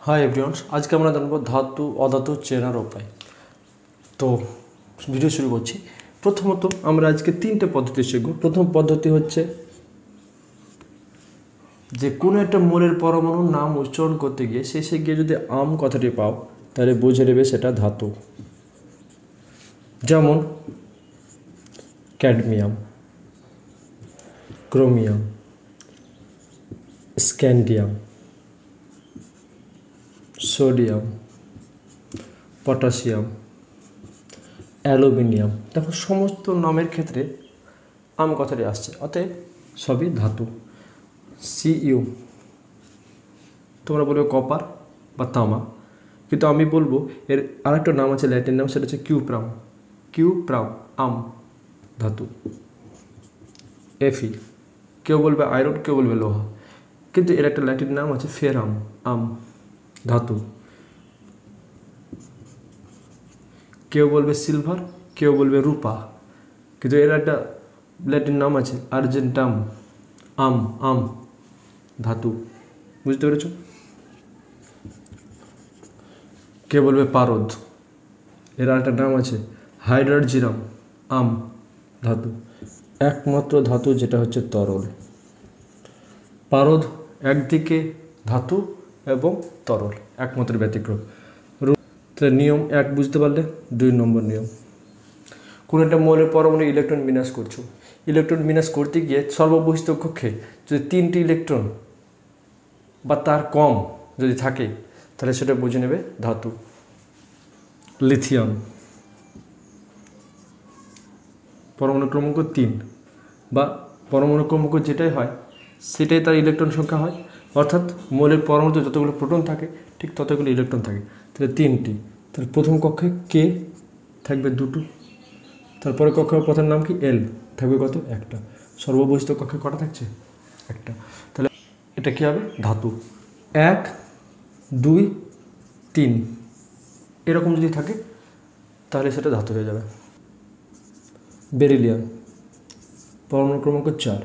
Hi everyone, আজকে আমরা জানবো ধাতু অধাতু চেনার উপায়। তো ভিডিও শুরু করছি। প্রথমত আমরা আজকে তিনটে পদ্ধতি শিখব। প্রথম পদ্ধতি হচ্ছে যে কোনো একটা মূলের পরমাণুর নাম উচ্চারণ করতে গিয়ে শেষে গিয়ে যদি আম কথাটি পাও তাহলে বুঝে নেবে সেটা ধাতু। যেমন cadmium, chromium, scandium, sodium, potassium, aluminium. দেখো সমস্ত নামের ক্ষেত্রে আম কথাটি আসছে, অতএব সবই ধাতু। সিইউ তোমরা বলবে কপার বা তামা, কিন্তু আমি বলবো এর আরেকটা নাম আছে, ল্যাটিন নাম, সেটা হচ্ছে কিউপ্রাম। কিউপ্রাম আম ধাতু। এফি কেউ বলবে আয়রন, কেউ বলবে লোহা, কিন্তু এর একটা ল্যাটিন নাম আছে ফেরাম আম ধাতু। কেউ বলবে সিলভার, কেউ বলবে রূপা, কিন্তু এর একটা ল্যাটিন নাম আছে আর্জেন্টাম আম আম ধাতু। বুঝতে পেরেছ? কেউ বলবে পারদ, এর একটা নাম আছে হাইড্রোজিরাম আম ধাতু। একমাত্র ধাতু যেটা হচ্ছে তরল। পারদ একদিকে ধাতু এবং তরল, একমাত্র ব্যতিক্রম। তাহলে নিয়ম এক বুঝতে পারলে। 2 নম্বর নিয়ম, কোনো একটা মৌলের পরমাণু ইলেকট্রন বিন্যাস করছো। ইলেকট্রন বিন্যাস করতে গিয়ে সর্ববহিষ্ঠ কক্ষে যদি 3টি ইলেকট্রন বা তার কম যদি থাকে তাহলে সেটা বুঝে নেবে ধাতু। লিথিয়াম পরমাণু ক্রমাঙ্ক 3 বা পরমাণু ক্রমাঙ্ক যেটাই হয় সেটাই তার ইলেকট্রন সংখ্যা হয়, অর্থাৎ মৌলের পরমাণুতে যতগুলো প্রোটন থাকে ঠিক ততগুলো ইলেকট্রন থাকে। তাহলে 3টি। তাহলে প্রথম কক্ষে কে থাকবে 2টো, তারপরে কক্ষের প্রথম নাম কি এল, থাকবে কত? একটা। সর্ববহিষ্ঠ কক্ষে কটা থাকছে? একটা। তাহলে এটা কী হবে? ধাতু। 1 2 3 এরকম যদি থাকে তাহলে সেটা ধাতু হয়ে যাবে। বেরিলিয়াম পরমাণু ক্রমাঙ্ক 4,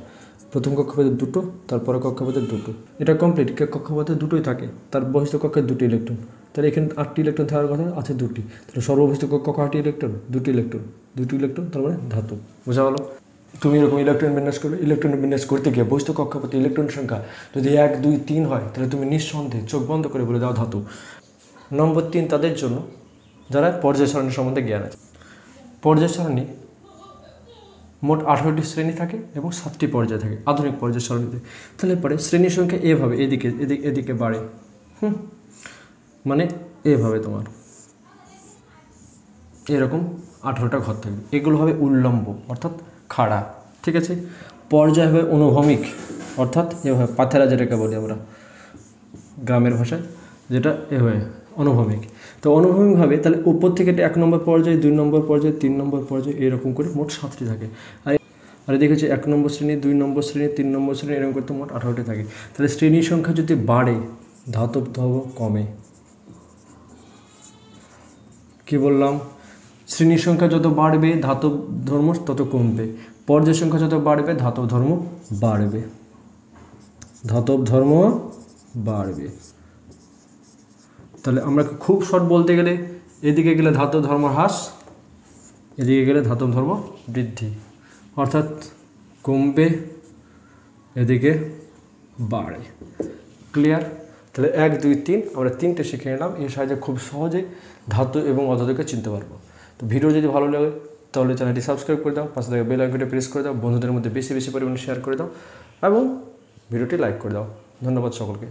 প্রথম কক্ষপথে 2টো, তারপরে কক্ষপথে 2টো। এটা কমপ্লিট। কক্ষপথে 2টোই থাকে, তার বহিষ্ঠ কক্ষে 2টি ইলেকট্রন। তাহলে এখানে 8টি ইলেকট্রন থাকার কথা, আছে 2টি। তাহলে সর্ববহিষ্ঠ কক্ষ 8টি ইলেকট্রন, 2টি ইলেকট্রন, 2টি ইলেকট্রন, তারপরে ধাতু। বোঝা গেল? তুমি এরকম ইলেকট্রন বিন্যাস করবে। ইলেকট্রন বিন্যাস করতে গিয়ে বহিষ্ঠ কক্ষপথে ইলেকট্রন সংখ্যা যদি 1 2 3 হয় তাহলে তুমি নিঃসন্দেহে চোখ বন্ধ করে বলে দাও ধাতু। নম্বর 3 তাদের জন্য যারা পর্যায় সারণী সম্বন্ধে জ্ঞান আছে। পর্যায় সারণী মোট 18টি শ্রেণী থাকে এবং 7টি পর্যায় থাকে আধুনিক পর্যায় সারণীতে। তাহলে পরে শ্রেণীর সংখ্যা এভাবে এদিকে এদিকে বাড়ে, মানে এভাবে তোমার এরকম 18টা ঘর থাকবে। এগুলো হবে উল্লম্ব অর্থাৎ খাড়া, ঠিক আছে। পর্যায় হবে অনুভূমিক অর্থাৎ এভাবে পাথেরা, যেটাকে বলি আমরা গ্রামের ভাষায়, যেটা এভাবে অনুভূমিক। তো অনুভূমিকভাবে তাহলে উপর থেকে 1 নম্বর পর্যায়ে, 2 নম্বর পর্যায়ে, 3 নম্বর পর্যায়ে, এরকম করে মোট 7টি থাকে। আর দেখেছি 1 নম্বর শ্রেণী, 2 নম্বর শ্রেণী, 3 নম্বর শ্রেণী, এরকম করতে মোট 18টি থাকে। তাহলে শ্রেণীর সংখ্যা যদি বাড়ে ধাতব ধর্ম কমে। কি বললাম? শ্রেণীর সংখ্যা যত বাড়বে ধাতব ধর্ম তত কমবে, পর্যায় সংখ্যা যত বাড়বে ধাতব ধর্ম বাড়বে, ধাতব ধর্ম বাড়বে। তাহলে আমরা খুব শর্ট বলতে গেলে এদিকে গেলে ধাতব ধর্ম হ্রাস, এদিকে গেলে ধাতব ধর্ম বৃদ্ধি, অর্থাৎ কমবে, এদিকে বাড়ে। ক্লিয়ার? তাহলে 1 2 3 আমরা 3টে শিখে নিলাম। এর সাহায্যে খুব সহজেই ধাতু এবং অধাতুকে চিনতে পারবো। তো ভিডিও যদি ভালো লাগে তাহলে চ্যানেলটি সাবস্ক্রাইব করে দাও, পাশে থাকা বেল আইকনটি প্রেস করে দাও, বন্ধুদের মধ্যে বেশি বেশি পরিমাণে শেয়ার করে দাও এবং ভিডিওটি লাইক করে দাও। ধন্যবাদ সকলকে।